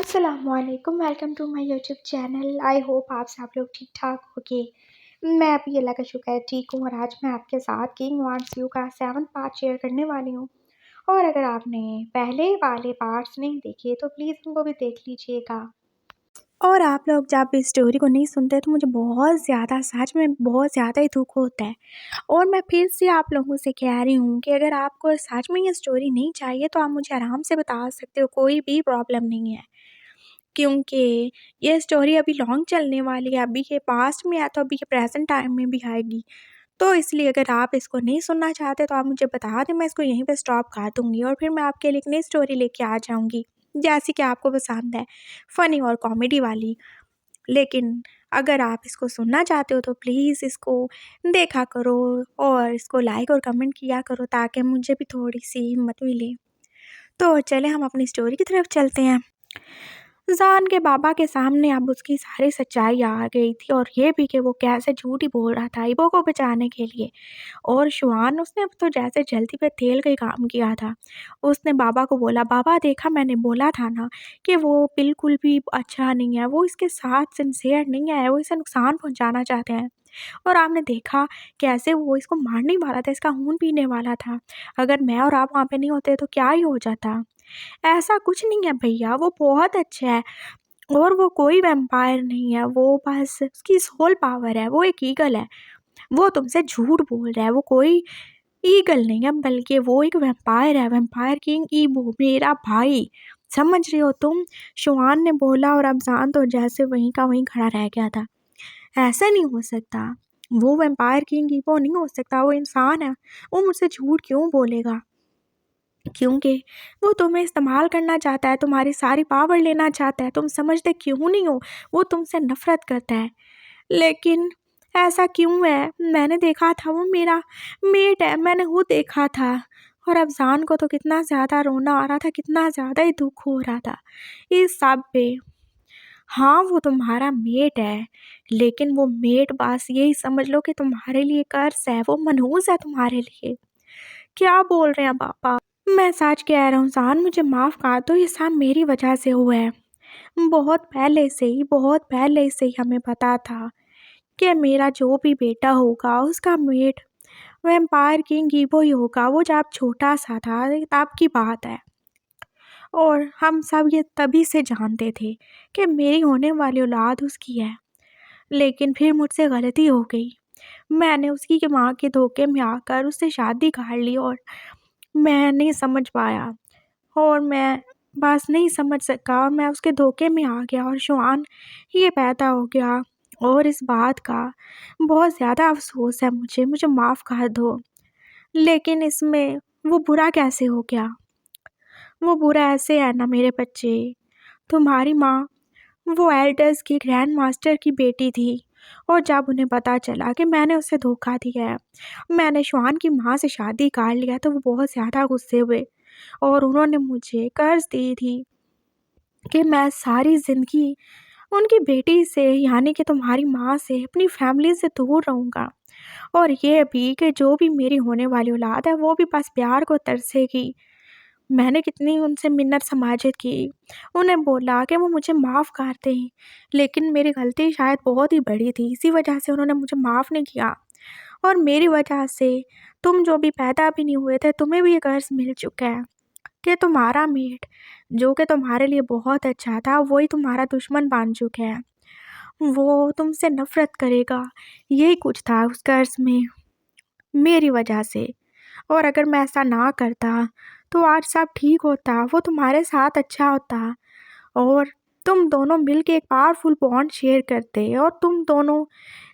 अस्सलामुअलैकुम, welcome to my YouTube channel. I hope आप सब लोग ठीक ठाक होंगे। मैं भी अल्लाह का शुक्र है ठीक हूँ और आज मैं आपके साथ किंग वांट्स यू का 7th पार्ट शेयर करने वाली हूँ। और अगर आपने पहले वाले पार्ट्स नहीं देखे तो प्लीज़ उनको भी देख लीजिएगा। और आप लोग जब इस स्टोरी को नहीं सुनते तो मुझे बहुत ज़्यादा, सच में बहुत ज़्यादा ही दुख होता है। और मैं फिर से आप लोगों से कह रही हूँ कि अगर आपको सच में ये स्टोरी नहीं चाहिए तो आप मुझे आराम से बता सकते हो, कोई भी प्रॉब्लम नहीं है। क्योंकि ये स्टोरी अभी लॉन्ग चलने वाली है, अभी के पास्ट में है तो अभी के प्रेजेंट टाइम में भी आएगी। तो इसलिए अगर आप इसको नहीं सुनना चाहते तो आप मुझे बता दें, मैं इसको यहीं पे स्टॉप कर दूँगी और फिर मैं आपके लिए एक नई स्टोरी लेके आ जाऊँगी, जैसी कि आपको पसंद है, फ़नी और कॉमेडी वाली। लेकिन अगर आप इसको सुनना चाहते हो तो प्लीज़ इसको देखा करो और इसको लाइक और कमेंट किया करो ताकि मुझे भी थोड़ी-सी हिम्मत मिले। तो चलें हम अपनी स्टोरी की तरफ चलते हैं। ज़ान के बाबा के सामने अब उसकी सारी सच्चाई आ गई थी और ये भी कि वो कैसे झूठ ही बोल रहा था इबो को बचाने के लिए। और शुआन, उसने तो जैसे जल्दी पे तेल का ही काम किया था। उसने बाबा को बोला, बाबा देखा, मैंने बोला था ना कि वो बिल्कुल भी अच्छा नहीं है, वो इसके साथ सिंसियर नहीं है, वो इसे नुकसान पहुंचाना चाहते हैं। और आपने देखा कैसे वो इसको मारने वाला था, इसका खून पीने वाला था। अगर मैं और आप वहाँ पे नहीं होते तो क्या ही हो जाता। ऐसा कुछ नहीं है भैया, वो बहुत अच्छा है और वो कोई वैम्पायर नहीं है, वो बस उसकी सोल पावर है, वो एक ईगल है। वो तुमसे झूठ बोल रहा है, वो कोई ईगल नहीं है बल्कि वो एक वैम्पायर है, वैम्पायर किंग ईबो, मेरा भाई। समझ रही हो तुम? शुआन ने बोला और अफसान तो जैसे वहीं का वहीं खड़ा रह गया था। ऐसा नहीं हो सकता, वो वैम्पायर किंग ईबो नहीं हो सकता, वो इंसान है। वो मुझसे झूठ क्यों बोलेगा? क्योंकि वो तुम्हें इस्तेमाल करना चाहता है, तुम्हारी सारी पावर लेना चाहता है। तुम समझते क्यों नहीं हो? वो तुमसे नफ़रत करता है। लेकिन ऐसा क्यों है? मैंने देखा था, वो मेरा मेट है, मैंने वो देखा था। और अफ़सान को तो कितना ज़्यादा रोना आ रहा था, कितना ज़्यादा ही दुःख हो रहा था इस सब पे। हाँ, वो तुम्हारा मेट है, लेकिन वो मेट बस यही समझ लो कि तुम्हारे लिए कर्स है, वो मनहूस है तुम्हारे लिए। क्या बोल रहे हैं पापा? मैं सच कह रहा हूँ ज़ान, मुझे माफ़ कर दो, ये सब मेरी वजह से हुआ है। बहुत पहले से ही हमें पता था कि मेरा जो भी बेटा होगा उसका मेट वैम्पायर किंग ईबो ही होगा। वो जब छोटा सा था तब की बात है और हम सब ये तभी से जानते थे कि मेरी होने वाली औलाद उसकी है। लेकिन फिर मुझसे गलती हो गई, मैंने उसकी के माँ के धोखे में आकर उससे शादी कर ली और मैं नहीं समझ पाया और मैं बस नहीं समझ सका और मैं उसके धोखे में आ गया और शुआन ये पैदा हो गया। और इस बात का बहुत ज़्यादा अफ़सोस है मुझे, मुझे माफ़ कर दो। लेकिन इसमें वो बुरा कैसे हो गया? वो बुरा ऐसे है ना मेरे बच्चे, तुम्हारी माँ वो एल्डर्स की ग्रैंड मास्टर की बेटी थी और जब उन्हें पता चला कि मैंने उसे धोखा दिया है, मैंने शुआन की माँ से शादी कर लिया, तो वो बहुत ज़्यादा गुस्से हुए और उन्होंने मुझे कर्ज दी थी कि मैं सारी ज़िंदगी उनकी बेटी से, यानी कि तुम्हारी माँ से, अपनी फैमिली से दूर रहूँगा। और ये भी कि जो भी मेरी होने वाली औलाद है वो भी बस प्यार को तरसेगी। मैंने कितनी उनसे मिन्नत समाजत की, उन्हें बोला कि वो मुझे माफ़ कर दें, लेकिन मेरी गलती शायद बहुत ही बड़ी थी, इसी वजह से उन्होंने मुझे माफ़ नहीं किया। और मेरी वजह से तुम जो भी पैदा भी नहीं हुए थे, तुम्हें भी ये कर्ज मिल चुका है कि तुम्हारा मेट जो कि तुम्हारे लिए बहुत अच्छा था, वही तुम्हारा दुश्मन बन चुका है। वो तुमसे नफ़रत करेगा, यही कुछ था उस कर्ज में मेरी वजह से। और अगर मैं ऐसा ना करता तो आज सब ठीक होता, वो तुम्हारे साथ अच्छा होता और तुम दोनों मिलके एक पावरफुल बॉन्ड शेयर करते और तुम दोनों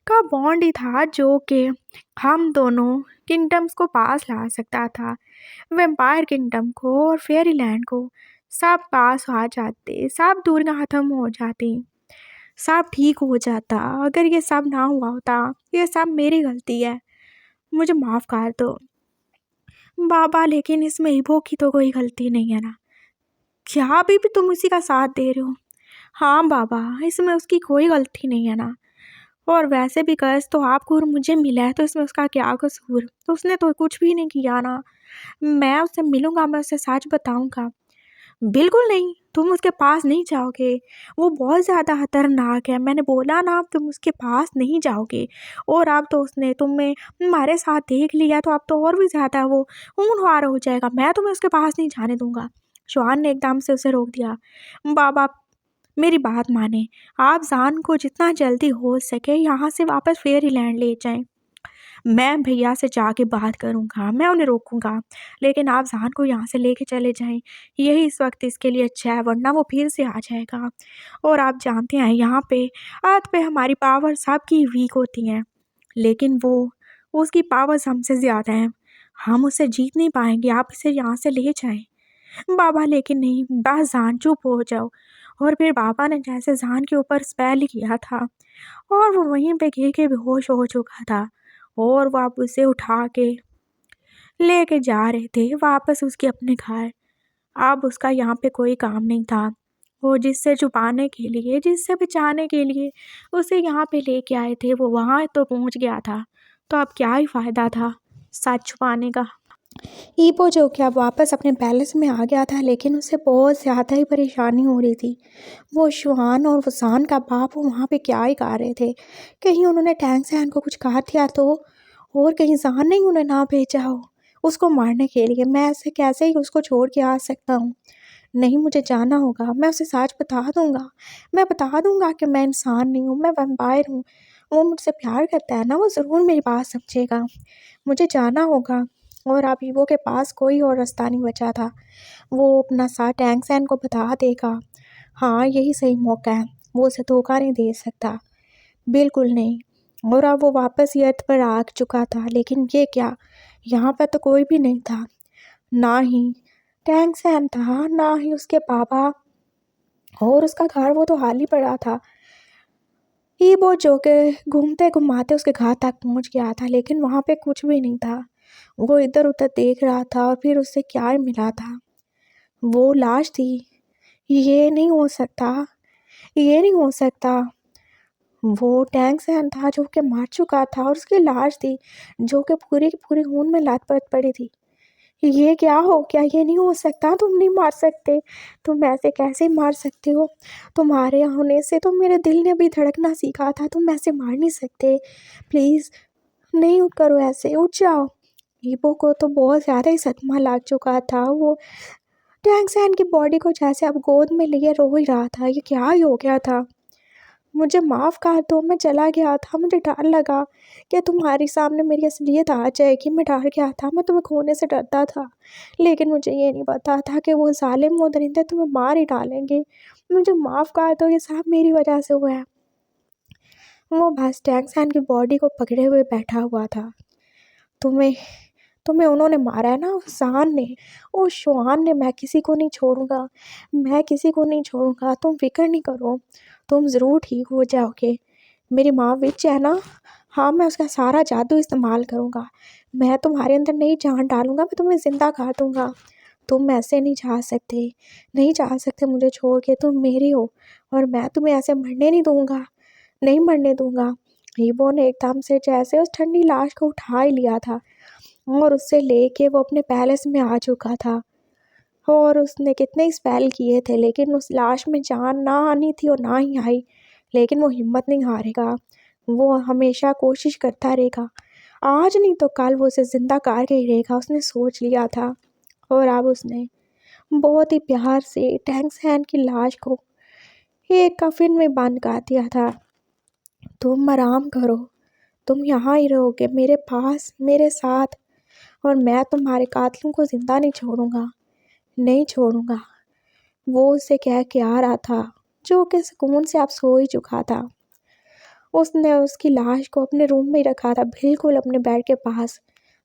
का बॉन्ड ही था जो कि हम दोनों किंगडम्स को पास ला सकता था। वैम्पायर किंगडम को और फेरीलैंड को सब पास आ जाते, सब दूरियां ख़त्म हो जाती, सब ठीक हो जाता। अगर ये सब ना हुआ होता, ये सब मेरी गलती है, मुझे माफ़ कर दो बाबा। लेकिन इसमें ईबो की तो कोई गलती नहीं है ना? क्या अभी भी तुम उसी का साथ दे रहे हो? हाँ बाबा, इसमें उसकी कोई गलती नहीं है ना? और वैसे भी कर्ज तो आपको और मुझे मिला है, तो इसमें उसका क्या कसूर? तो उसने तो कुछ भी नहीं किया ना। मैं उससे मिलूंगा, मैं उससे सच बताऊंगा। बिल्कुल नहीं, तुम उसके पास नहीं जाओगे, वो बहुत ज़्यादा खतरनाक है, मैंने बोला ना अब तुम उसके पास नहीं जाओगे। और अब तो उसने तुम्हें हमारे साथ देख लिया तो अब तो और भी ज़्यादा वो खूंखार हो जाएगा, मैं तुम्हें उसके पास नहीं जाने दूंगा। शॉन ने एकदम से उसे रोक दिया। बाबा मेरी बात माने, आप जान को जितना जल्दी हो सके यहाँ से वापस फेरीलैंड ले जाएं। मैं भैया से जाके बात करूँगा, मैं उन्हें रोकूँगा, लेकिन आप ज़ान को यहाँ से लेके चले जाएँ, यही इस वक्त इसके लिए अच्छा है, वरना वो फिर से आ जाएगा। और आप जानते हैं यहाँ पे अर्थ पे हमारी पावर सबकी वीक होती हैं, लेकिन वो उसकी पावर्स हमसे ज़्यादा हैं, हम उससे जीत नहीं पाएंगे, आप इसे यहाँ से ले जाएं। बाबा लेकिन नहीं, बस ज़ान चुप हो जाओ। और फिर बाबा ने जैसे ज़ान के ऊपर स्पेल किया था और वो वहीं पे गिर के बेहोश हो चुका था, और वो आप उसे उठा के लेके जा रहे थे वापस उसके अपने घर। अब उसका यहाँ पे कोई काम नहीं था, वो जिससे छुपाने के लिए, जिससे बचाने के लिए उसे यहाँ पे लेके आए थे, वो वहाँ तो पहुँच गया था, तो अब क्या ही फ़ायदा था सच छुपाने का। ईपो जो कि अब वापस अपने पैलेस में आ गया था, लेकिन उसे बहुत ज़्यादा ही परेशानी हो रही थी। वो शुआन और वसान का बाप वो वहाँ पे क्या ही गा रहे थे, कहीं उन्होंने टैंग सैन को कुछ कहा था तो, और कहीं जान नहीं उन्हें ना भेजा हो उसको मारने के लिए। मैं ऐसे कैसे ही उसको छोड़ के आ सकता हूँ, नहीं मुझे जाना होगा, मैं उसे सच बता दूंगा, मैं बता दूंगा कि मैं इंसान नहीं हूँ, मैं वैम्पायर हूँ। वो मुझसे प्यार करता है ना, वो ज़रूर मेरी बात समझेगा, मुझे जाना होगा। और अब ईवो के पास कोई और रास्ता नहीं बचा था, वो अपना साथ टैंग सैन को बता देगा। हाँ यही सही मौका है, वो उसे धोखा नहीं दे सकता, बिल्कुल नहीं। और अब वो वापस ही अर्थ पर आ चुका था, लेकिन ये क्या, यहाँ पर तो कोई भी नहीं था, ना ही टैंग सैन था, ना ही उसके पापा, और उसका घर वो तो खाली पड़ा था। ईबो जो के घूमते घुमाते उसके घर तक पहुँच गया था, लेकिन वहाँ पे कुछ भी नहीं था। वो इधर उधर देख रहा था और फिर उससे क्या ही मिला था, वो लाश थी। ये नहीं हो सकता, ये नहीं हो सकता। वो टैंक सैन था जो कि मर चुका था, और उसकी लाश थी जो कि पूरी की पूरी खून में लथपथ पड़ी थी। ये क्या हो गया, ये नहीं हो सकता, तुम नहीं मार सकते, तुम ऐसे कैसे मार सकते हो, तुम्हारे होने से तो मेरे दिल ने भी धड़कना सीखा था, तुम ऐसे मार नहीं सकते, प्लीज़ नहीं करो ऐसे, उठ जाओ। ईबो को तो बहुत ज़्यादा ही सदमा लग चुका था, वो टैंक सैन की बॉडी को जैसे अब गोद में लिए रो ही रहा था, ये क्या ही हो गया था। मुझे माफ़ कर दो, मैं चला गया था, मुझे डर लगा कि तुम्हारे सामने मेरी असलियत आ जाएगी, मैं डर गया था, मैं तुम्हें खोने से डरता था, लेकिन मुझे ये नहीं पता था कि वो ज़ालिम वो दरिंदे तुम्हें मार ही डालेंगे। मुझे माफ़ कर दो, ये सब मेरी वजह से हुआ है। वो बस टैंक सैन की बॉडी को पकड़े हुए बैठा हुआ था। तुम्हें तुम्हें उन्होंने मारा है ना, शान ने, ओ शुआन ने, मैं किसी को नहीं छोड़ूंगा, मैं किसी को नहीं छोड़ूंगा, तुम फिक्र नहीं करो, तुम ज़रूर ठीक हो जाओगे। मेरी माँ विच है ना, हाँ मैं उसका सारा जादू इस्तेमाल करूँगा, मैं तुम्हारे अंदर नहीं जान डालूँगा, मैं तुम्हें ज़िंदा कर दूँगा। तुम ऐसे नहीं जा सकते, नहीं जा सकते मुझे छोड़ के, तुम मेरी हो, और मैं तुम्हें ऐसे मरने नहीं दूँगा, नहीं मरने दूँगा। हीबो ने एकदम से जैसे उस ठंडी लाश को उठा ही लिया था, और उससे लेके वो अपने पैलेस में आ चुका था। और उसने कितने ही स्पेल किए थे, लेकिन उस लाश में जान ना आनी थी और ना ही आई, लेकिन वो हिम्मत नहीं हारेगा, वो हमेशा कोशिश करता रहेगा, आज नहीं तो कल वो उसे ज़िंदा करके ही रहेगा, उसने सोच लिया था। और अब उसने बहुत ही प्यार से टैंक सैन की लाश को एक कफिन में बंद कर दिया था। तुम आराम करो, तुम यहाँ ही रहोगे मेरे पास, मेरे साथ, और मैं तुम्हारे कातिलों को ज़िंदा नहीं छोड़ूंगा, नहीं छोड़ूंगा। वो उसे कह के आ रहा था, जो कि सुकून से अब सो ही चुका था। उसने उसकी लाश को अपने रूम में ही रखा था, बिल्कुल अपने बेड के पास।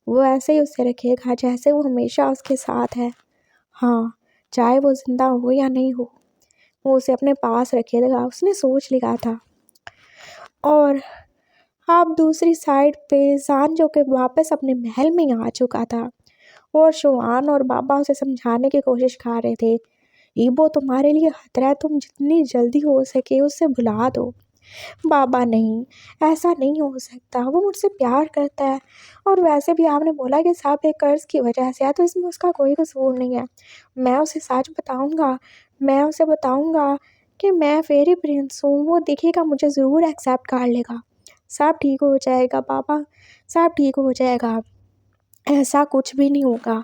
वो ऐसे ही उसे रखेगा जैसे वो हमेशा उसके साथ है। हाँ, चाहे वो ज़िंदा हो या नहीं हो, वो उसे अपने पास रखेगा, उसने सोच लिया था। और अब दूसरी साइड पे जान जो कि वापस अपने महल में ही आ चुका था, और शुआन और बाबा उसे समझाने की कोशिश कर रहे थे। ईबो तुम्हारे लिए खतरा है, तुम जितनी जल्दी हो सके उससे भुला दो। बाबा नहीं, ऐसा नहीं हो सकता, वो मुझसे प्यार करता है, और वैसे भी आपने बोला कि सब एक कर्ज की वजह से है, तो इसमें उसका कोई कसूर नहीं है, मैं उसे सच बताऊंगा, मैं उसे बताऊँगा कि मैं फेरी प्रिंस हूँ, वो दिखेगा मुझे ज़रूर एक्सेप्ट कर लेगा। सब ठीक हो जाएगा पापा, सब ठीक हो जाएगा। ऐसा कुछ भी नहीं होगा।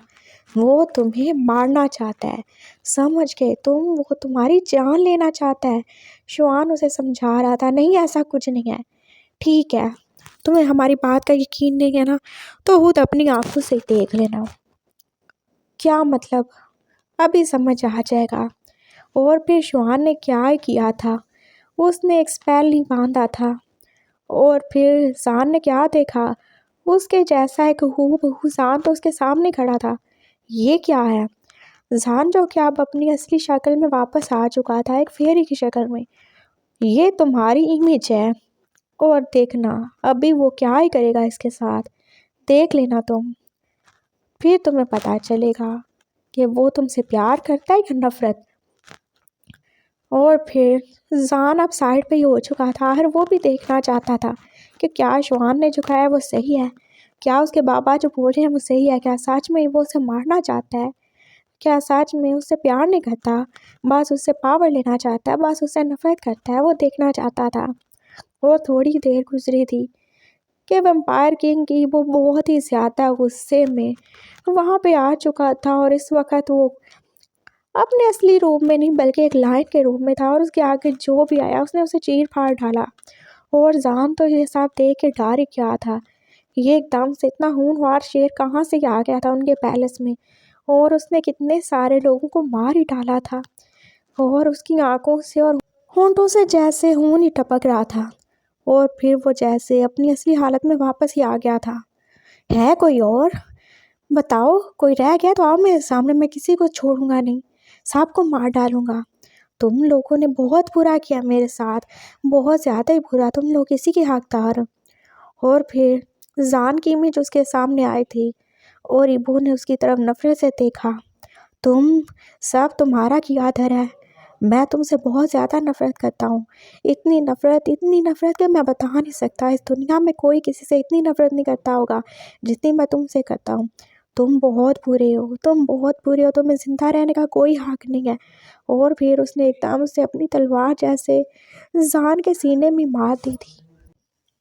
वो तुम्हें मारना चाहता है, समझ गए तुम? वो तुम्हारी जान लेना चाहता है। शुआन उसे समझा रहा था, नहीं ऐसा कुछ नहीं है। ठीक है, तुम्हें हमारी बात का यकीन नहीं है ना, तो खुद अपनी आँखों से देख लेना। क्या मतलब? अभी समझ आ जाएगा। और फिर शुआन ने क्या किया था, उसने एक स्पेल नहीं बांधा था। और फिर ज़ान ने क्या देखा, उसके जैसा एक हूबहू ज़ान तो उसके सामने खड़ा था। ये क्या है? ज़ान जो कि अब अपनी असली शक्ल में वापस आ चुका था, एक फेरी की शक्ल में। ये तुम्हारी इमेज है, और देखना अभी वो क्या ही करेगा इसके साथ, देख लेना तुम। फिर तुम्हें पता चलेगा कि वो तुमसे प्यार करता है या नफरत। और फिर ज़ान अब साइड पे ही हो चुका था, और वो भी देखना चाहता था कि क्या शुआन ने जो कहा है वो सही है, क्या उसके बाबा जो बोल रहे हैं वो सही है, क्या सच में वो उसे मारना चाहता है, क्या सच में उससे प्यार नहीं करता, बस उससे पावर लेना चाहता है, बस उससे नफरत करता है। वो देखना चाहता था। और थोड़ी देर गुजरी थी कि वैम्पायर किंग की वो बहुत ही ज़्यादा गुस्से में वहाँ पे आ चुका था, और इस वक्त वो अपने असली रूप में नहीं बल्कि एक लायन के रूप में था, और उसके आगे जो भी आया उसने उसे चीर फाड़ डाला। और जान तो ये सब देख के डर ही गया था। ये एकदम से इतना खूंखार शेर कहाँ से आ गया था उनके पैलेस में, और उसने कितने सारे लोगों को मार ही डाला था। और उसकी आंखों से और होंठों से जैसे खून ही टपक रहा था। और फिर वो जैसे अपनी असली हालत में वापस ही आ गया था। है कोई और? बताओ, कोई रह गया तो आओ मेरे सामने, मैं किसी को छोड़ूंगा नहीं, सबको मार डालूंगा। तुम लोगों ने बहुत बुरा किया मेरे साथ, बहुत ज़्यादा ही बुरा, तुम लोग इसी के हकदार। और फिर जान की इमेज उसके सामने आई थी, और इबो ने उसकी तरफ नफरत से देखा। तुम सब तुम्हारा किया धर है। मैं तुमसे बहुत ज़्यादा नफरत करता हूँ। इतनी नफरत कि मैं बता नहीं सकता। इस दुनिया में कोई किसी से इतनी नफरत नहीं करता होगा जितनी मैं तुमसे करता हूँ। तुम बहुत बुरे हो, तुम बहुत बुरे हो, तुम्हें ज़िंदा रहने का कोई हक नहीं है। और फिर उसने एकदम से अपनी तलवार जैसे जान के सीने में मार दी थी,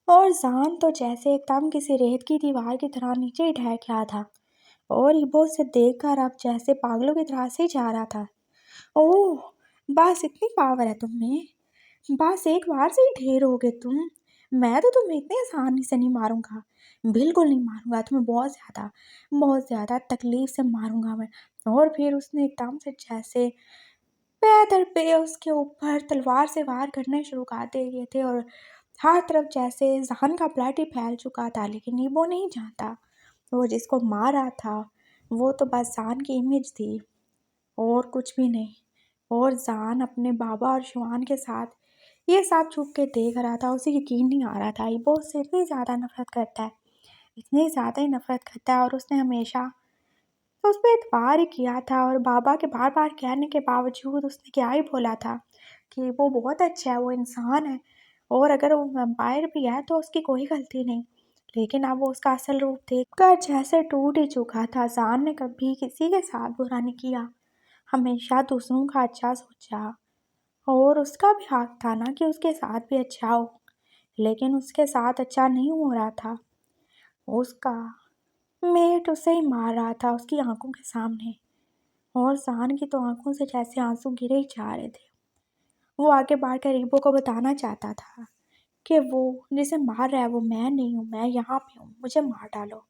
और जान तो जैसे एकदम किसी रेत की दीवार की तरह नीचे ही ढह गया था। और इबो से देखकर अब जैसे पागलों की तरह से ही जा रहा था। ओह, बस इतनी पावर है तुम में, बस एक बार से ही ढेर हो गए तुम। मैं तो तुम्हें इतनी आसानी से नहीं मारूंगा, बिल्कुल नहीं मारूंगा तुम्हें, बहुत ज़्यादा तकलीफ से मारूंगा मैं। और फिर उसने एकदम से जैसे पैदल पे उसके ऊपर तलवार से वार करने शुरू कर दिए थे, और हर तरफ जैसे जहान का ब्लड ही फैल चुका था। लेकिन वो नहीं जानता, वो जिसको मार रहा था वो तो बस जान की इमेज थी, और कुछ भी नहीं। और जान अपने बाबा और शुआन के साथ ये सब छुप के देख रहा था, उसे यकीन नहीं आ रहा था वो उससे इतनी ज़्यादा नफरत करता है, इतनी ज़्यादा ही नफरत करता है। और उसने हमेशा उस पर एतबार ही किया था, और बाबा के बार बार कहने के बावजूद उसने क्या ही बोला था कि वो बहुत अच्छा है, वो इंसान है, और अगर वो वैम्पायर भी है तो उसकी कोई गलती नहीं। लेकिन अब वो उसका असल रूप देखकर जैसे टूट ही चुका था। जान ने कभी किसी के साथ बुरा नहीं किया, हमेशा दूसरों का अच्छा सोचा, और उसका भी हक था ना कि उसके साथ भी अच्छा हो। लेकिन उसके साथ अच्छा नहीं हो रहा था। उसका मेट उसे ही मार रहा था उसकी आंखों के सामने, और जान की तो आंखों से जैसे आंसू गिरे ही जा रहे थे। वो आगे बढ़कर रीबो को बताना चाहता था कि वो जिसे मार रहा है वो मैं नहीं हूँ, मैं यहाँ पे हूँ, मुझे मार डालो।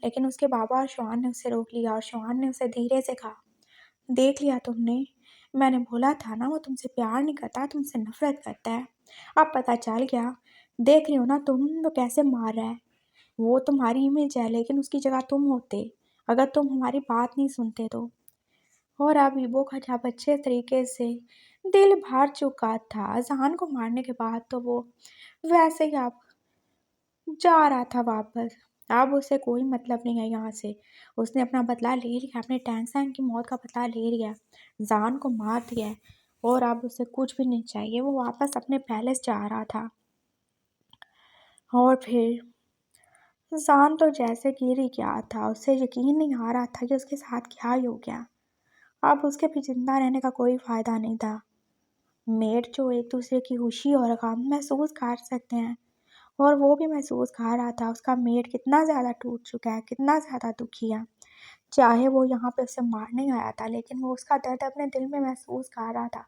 लेकिन उसके बाबा और शुआन ने उसे रोक लिया, और शुआन ने उसे धीरे से कहा, देख लिया तुमने, मैंने बोला था ना वो तुमसे प्यार नहीं करता, तुमसे नफरत करता है। अब पता चल गया, देख रहे हो ना तुम तो कैसे मार रहा है। वो तुम्हारी इमेज है, लेकिन उसकी जगह तुम होते अगर तुम हमारी बात नहीं सुनते तो। और अब इबो का जब अच्छे तरीके से दिल भर चुका था जहान को मारने के बाद, तो वो वैसे ही अब जा रहा था वापस। अब उसे कोई मतलब नहीं है यहाँ से, उसने अपना बदला ले लिया, अपने टैंगसैंग की मौत का बदला ले लिया, जान को मार दिया है। और अब उसे कुछ भी नहीं चाहिए, वो वापस अपने पैलेस जा रहा था। और फिर जान तो जैसे गिर ही गया था, उसे यकीन नहीं आ रहा था कि उसके साथ क्या ही हो गया। अब उसके भी जिंदा रहने का कोई फायदा नहीं था। मेड जो एक दूसरे की खुशी और गम महसूस कर सकते हैं, और वो भी महसूस कर रहा था उसका मेड कितना ज़्यादा टूट चुका है, कितना ज़्यादा दुखी है। चाहे वो यहाँ पे उसे मारने आया था, लेकिन वो उसका दर्द अपने दिल में महसूस कर रहा था।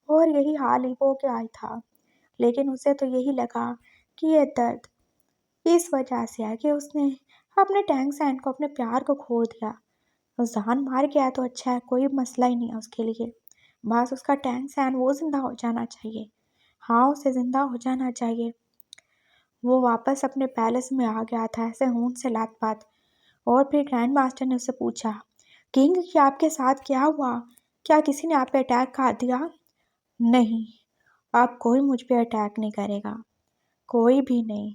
और यही हाल ईवो के आई था, लेकिन उसे तो यही लगा कि ये दर्द इस वजह से है कि उसने अपने टैंक सैन को, अपने प्यार को खो दिया। वो जान मार गया तो अच्छा है, कोई मसला ही नहीं है उसके लिए। बस उसका टैंक सैन वो जिंदा हो जाना चाहिए। हाँ, उसे जिंदा हो जाना चाहिए। वो वापस अपने पैलेस में आ गया था ऐसे होंठ से लथपथ। और फिर ग्रैंड मास्टर ने उससे पूछा, किंग, क्या आपके साथ क्या हुआ? क्या किसी ने आप पे अटैक कर दिया? नहीं, अब कोई मुझ पे अटैक नहीं करेगा, कोई भी नहीं।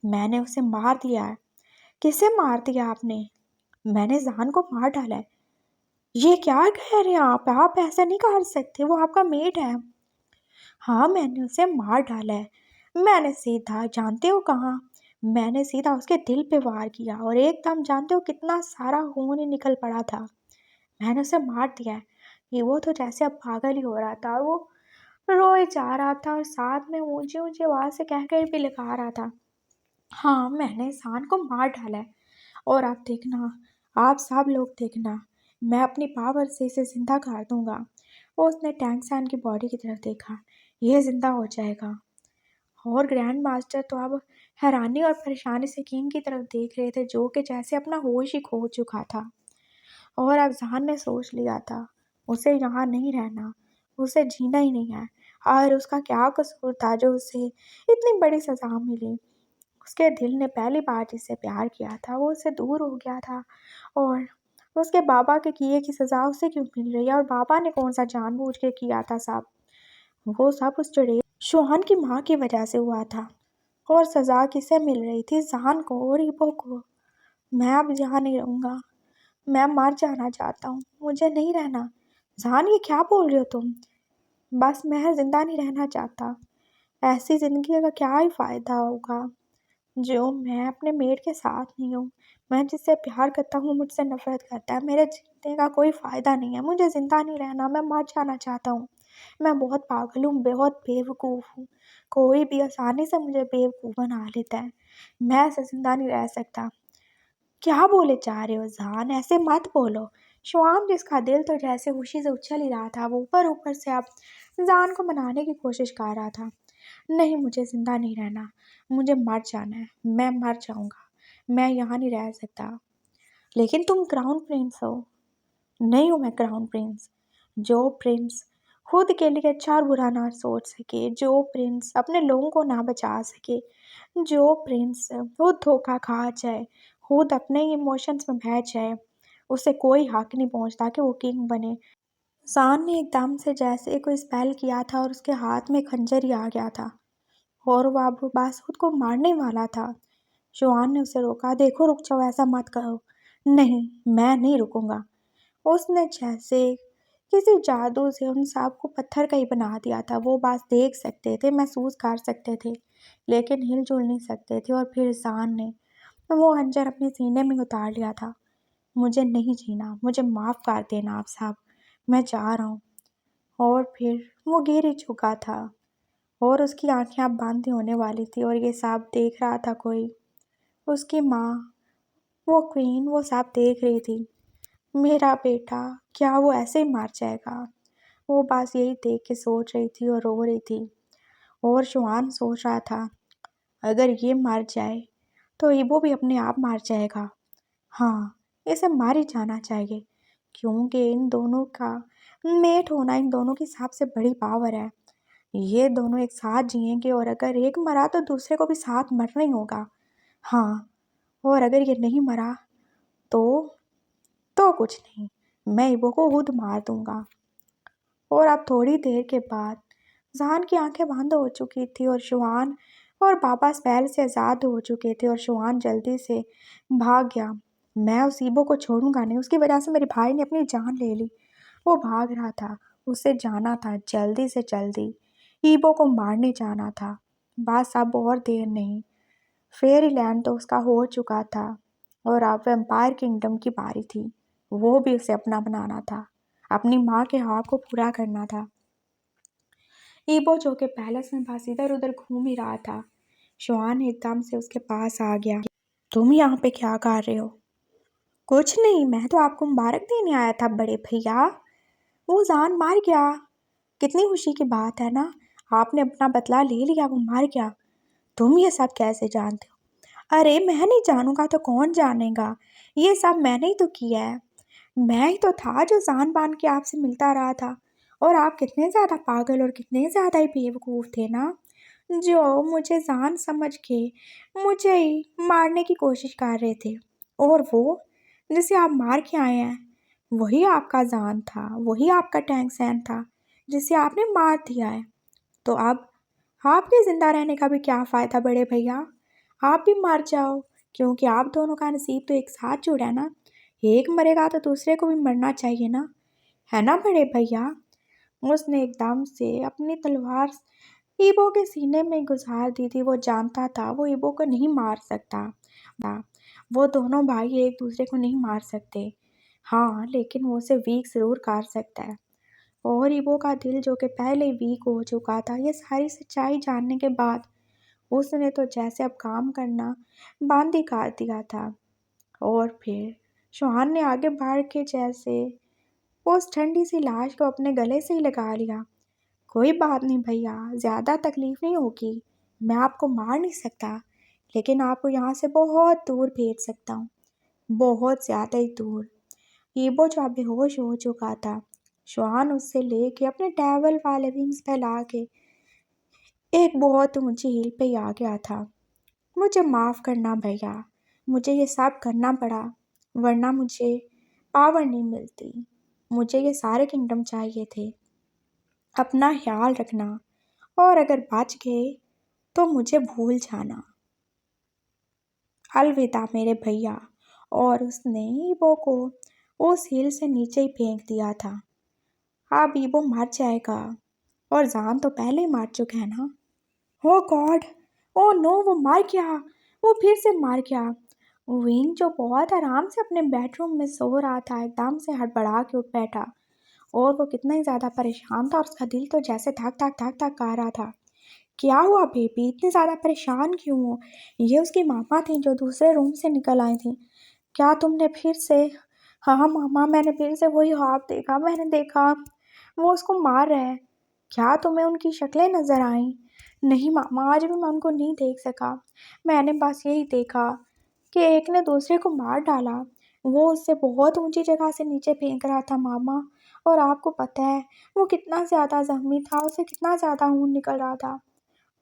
मैंने उसे मार दिया है। किसे मार दिया आपने? मैंने जान को मार डाला है। ये क्या कह रहे हैं आप ऐसा नहीं कर सकते, वो आपका मेट है। हाँ, मैंने उसे मार डाला है। मैंने सीधा, जानते हो कहाँ? मैंने सीधा उसके दिल पे वार किया, और एकदम जानते हो कितना सारा खून ही निकल पड़ा था। मैंने उसे मार दिया है। ये वो तो जैसे अब पागल ही हो रहा था, और वो रोए जा रहा था और साथ में ऊंची ऊंची आवाज से कह कर भी लगा रहा था, हाँ, मैंने इंसान को मार डाला है। और आप देखना, आप सब लोग देखना, मैं अपनी पावर से इसे जिंदा कर दूंगा। और उसने टैंक सैन की बॉडी की तरफ देखा, यह जिंदा हो जाएगा। और ग्रैंड मास्टर तो अब हैरानी और परेशानी से किंग की तरफ देख रहे थे, जो कि जैसे अपना होश ही खो चुका था। और अब जहान ने सोच लिया था, उसे यहाँ नहीं रहना, उसे जीना ही नहीं है। और उसका क्या कसूर था जो उसे इतनी बड़ी सजा मिली? उसके दिल ने पहली बार जिससे प्यार किया था वो उससे दूर हो गया था, और उसके बाबा के किए की सजा उसे क्यों मिल रही है? और बाबा ने कौन सा जानबूझ के किया था सब? वो सब उस चुड़ैल शोहन की माँ की वजह से हुआ था। और सजा किसे मिल रही थी? जहान को और इबो को। मैं अब यहाँ नहीं रहूँगा, मैं मर जाना चाहता हूँ, मुझे नहीं रहना। जहान, ये क्या बोल रहे हो तुम? बस मैं जिंदा नहीं रहना चाहता। ऐसी जिंदगी का क्या ही फायदा होगा जो मैं अपने मेट के साथ नहीं हूँ। मैं जिससे प्यार करता हूँ मुझसे नफरत करता है। मेरे जीने का कोई फ़ायदा नहीं है, मुझे ज़िंदा नहीं रहना, मैं मर जाना चाहता हूँ। मैं बहुत पागल हूँ, बहुत बेवकूफ़ हूँ। कोई भी आसानी से मुझे बेवकूफ़ बना लेता है। मैं ऐसे ज़िंदा नहीं रह सकता। क्या बोले जा रहे हो जान? ऐसे मत बोलो। श्वान, जिसका दिल तो जैसे खुशी से उछल ही रहा था, वो ऊपर ऊपर से अब जान को मनाने की कोशिश कर रहा था। नहीं, मुझे जिंदा नहीं रहना, मुझे मर जाना है, मैं मर जाऊंगा, मैं यहाँ नहीं रह सकता। लेकिन तुम क्राउन प्रिंस हो। नहीं हूँ मैं क्राउन प्रिंस। जो प्रिंस खुद के लिए अच्छा और बुरा ना सोच सके, जो प्रिंस अपने लोगों को ना बचा सके, जो प्रिंस खुद धोखा खा जाए, खुद अपने इमोशंस में बह जाए, उसे कोई हक नहीं पहुंचता कि वो किंग बने। सान ने एकदम से जैसे कोई स्पेल किया था और उसके हाथ में खंजर ही आ गया था, और वो अब बस खुद को मारने वाला था। शुआन ने उसे रोका, देखो रुक जाओ, ऐसा मत करो। नहीं, मैं नहीं रुकूंगा। उसने जैसे किसी जादू से उन सब को पत्थर का ही बना दिया था। वो बस देख सकते थे, महसूस कर सकते थे, लेकिन हिलजुल नहीं सकते थे। और फिर जान ने वो खंजर अपने सीने में उतार लिया था। मुझे नहीं जीना, मुझे माफ़ कर देना आप साहब, मैं जा रहा हूँ। और फिर वो गिर ही चुका था, और उसकी आंखें अब बंद ही होने वाली थी, और ये सब देख रहा था कोई, उसकी माँ, वो क्वीन, वो सब देख रही थी। मेरा बेटा, क्या वो ऐसे ही मर जाएगा? वो बस यही देख के सोच रही थी और रो रही थी। और शुआन सोच रहा था, अगर ये मर जाए तो इबो भी अपने आप मर जाएगा। हाँ, इसे मार ही जाना चाहिए, क्योंकि इन दोनों का मेट होना इन दोनों की सबसे बड़ी पावर है। ये दोनों एक साथ जिएंगे, और अगर एक मरा तो दूसरे को भी साथ मरना ही होगा। हाँ, और अगर ये नहीं मरा तो कुछ नहीं, मैं इबो को खुद मार दूंगा। और अब थोड़ी देर के बाद जहान की आंखें बंद हो चुकी थी, और शुआन और बाबा स्पेल से आज़ाद हो चुके थे, और शुआन जल्दी से भाग गया। मैं उस ईबो को छोड़ूंगा नहीं, उसकी वजह से मेरे भाई ने अपनी जान ले ली। वो भाग रहा था, उसे जाना था जल्दी से जल्दी, ईबो को मारने जाना था। बस अब और देर नहीं। फेरीलैंड तो उसका हो चुका था, और अब वेम्पायर किंगडम की बारी थी। वो भी उसे अपना बनाना था। अपनी माँ के ख्वाब को पूरा करना था। ईबो जो के पैलेस में बस इधर उधर घूम ही रहा था। शुआन एकदम से उसके पास आ गया। तुम यहाँ पे क्या कर रहे हो? कुछ नहीं, मैं तो आपको मुबारक देने आया था बड़े भैया। वो जान मार गया। कितनी खुशी की बात है ना, आपने अपना बदला ले लिया, वो मार गया। तुम ये सब कैसे जानते हो? अरे मैं नहीं जानूंगा तो कौन जानेगा, ये सब मैंने ही तो किया है। मैं ही तो था जो जान बांध के आपसे मिलता रहा था। और आप कितने ज़्यादा पागल और कितने ज़्यादा ही बेवकूफ़ थे ना, जो मुझे जान समझ के मुझे ही मारने की कोशिश कर रहे थे। और वो जिसे आप मार के आए हैं, वही आपका जान था, वही आपका टैंक सैन था जिसे आपने मार दिया है। तो अब आपके ज़िंदा रहने का भी क्या फ़ायदा बड़े भैया? आप भी मर जाओ, क्योंकि आप दोनों का नसीब तो एक साथ जुड़ा है ना। एक मरेगा तो दूसरे को भी मरना चाहिए ना, है ना बड़े भैया? उसने एकदम से अपनी तलवार ईबो के सीने में गुजार दी थी। वो जानता था वो ईबो को नहीं मार सकता था। वो दोनों भाई एक दूसरे को नहीं मार सकते। हाँ, लेकिन वो उसे वीक ज़रूर कर सकता है। और ईबो का दिल जो कि पहले ही वीक हो चुका था, ये सारी सच्चाई जानने के बाद उसने तो जैसे अब काम करना बंद ही कर दिया था। और फिर शोहान ने आगे बढ़ के जैसे उस ठंडी सी लाश को अपने गले से ही लगा लिया। कोई बात नहीं भैया, ज़्यादा तकलीफ नहीं होगी। मैं आपको मार नहीं सकता, लेकिन आपको यहाँ से बहुत दूर भेज सकता हूँ, बहुत ज़्यादा ही दूर। ईबो जो अब बेहोश हो चुका था, शोहान उससे लेके अपने डेवल वाले विंग्स फैला के एक बहुत ऊंची हिल पे ही आ गया था। मुझे माफ़ करना भैया, मुझे ये सब करना पड़ा, वरना मुझे पावर नहीं मिलती। मुझे ये सारे किंगडम चाहिए थे। अपना ख्याल रखना, और अगर बच गए तो मुझे भूल जाना। अलविदा मेरे भैया। और उसने ईबो को उस हिल से नीचे ही फेंक दिया था। अब ईबो मर जाएगा, और जान तो पहले ही मार चुका है ना। ओ गॉड, ओ नो, वो मर गया, वो फिर से मर गया। विंग जो बहुत आराम से अपने बेडरूम में सो रहा था, एकदम से हड़बड़ा के उठ बैठा। और वो कितना ही ज़्यादा परेशान था, और उसका दिल तो जैसे धक धक धक धक कर रहा था। क्या हुआ बेबी, इतनी ज़्यादा परेशान क्यों हो? ये उसकी मामा थी जो दूसरे रूम से निकल आई थी। क्या तुमने फिर से? हाँ मामा, मैंने फिर से वही ख्वाब देखा। मैंने देखा वो उसको मार रहा है। क्या तुम्हें उनकी शक्लें नजर आई? नहीं मामा, आज भी मैं उनको नहीं देख सका। मैंने बस यही देखा कि एक ने दूसरे को मार डाला। वो उससे बहुत ऊंची जगह से नीचे फेंक रहा था मामा। और आपको पता है वो कितना ज़्यादा जख्मी था, उसे कितना ज़्यादा खून निकल रहा था।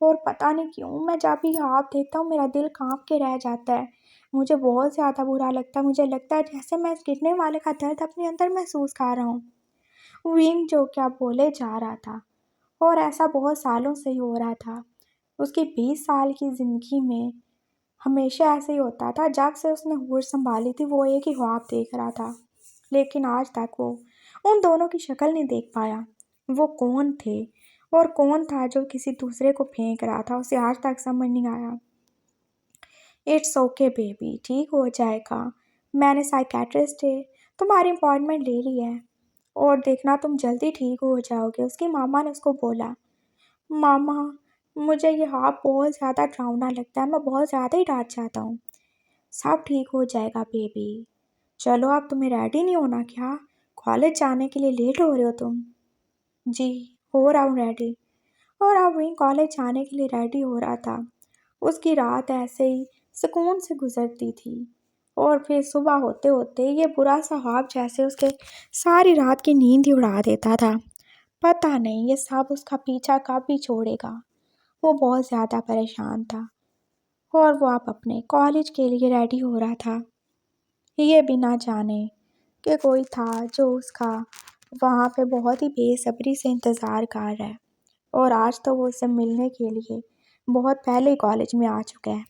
और पता नहीं क्यों मैं जब भी ख्वाब देखता हूँ मेरा दिल कांप के रह जाता है। मुझे बहुत ज़्यादा बुरा लगता है। मुझे लगता है जैसे मैं इस गिरने वाले का दर्द अपने अंदर महसूस कर रहा हूँ। विंग जो क्या बोले जा रहा था, और ऐसा बहुत सालों से ही हो रहा था। उसकी 20 साल की ज़िंदगी में हमेशा ऐसे ही होता था। जब से उसने होश संभाली थी वो एक ही ख्वाब देख रहा था, लेकिन आज तक वो उन दोनों की शक्ल नहीं देख पाया। वो कौन थे और कौन था जो किसी दूसरे को फेंक रहा था, उसे आज तक समझ नहीं आया। इट्स ओके बेबी, ठीक हो जाएगा। मैंने साइकेट्रिस्ट से तुम्हारी अपॉइंटमेंट ले ली है, और देखना तुम जल्दी ठीक हो जाओगे, उसकी मामा ने उसको बोला। मामा, मुझे ये ख्वाब बहुत ज़्यादा डरावना लगता है, मैं बहुत ज़्यादा ही डर जाता हूँ। सब ठीक हो जाएगा बेबी। चलो, अब तुम्हें रेडी नहीं होना क्या? कॉलेज जाने के लिए लेट हो रहे हो तुम। जी, हो रहा हूँ रेडी। और अब वहीं कॉलेज जाने के लिए रेडी हो रहा था। उसकी रात ऐसे ही सुकून से गुजरती थी, और फिर सुबह होते होते ये बुरा सा ख्वाब जैसे उसके सारी रात की नींद ही उड़ा देता था। पता नहीं ये सब उसका पीछा कब भी छोड़ेगा। वो बहुत ज़्यादा परेशान था, और वो अब अपने कॉलेज के लिए रेडी हो रहा था, ये बिना जाने कि कोई था जो उसका वहाँ पे बहुत ही बेसब्री से इंतज़ार कर रहा है। और आज तो वो उससे मिलने के लिए बहुत पहले ही कॉलेज में आ चुका है।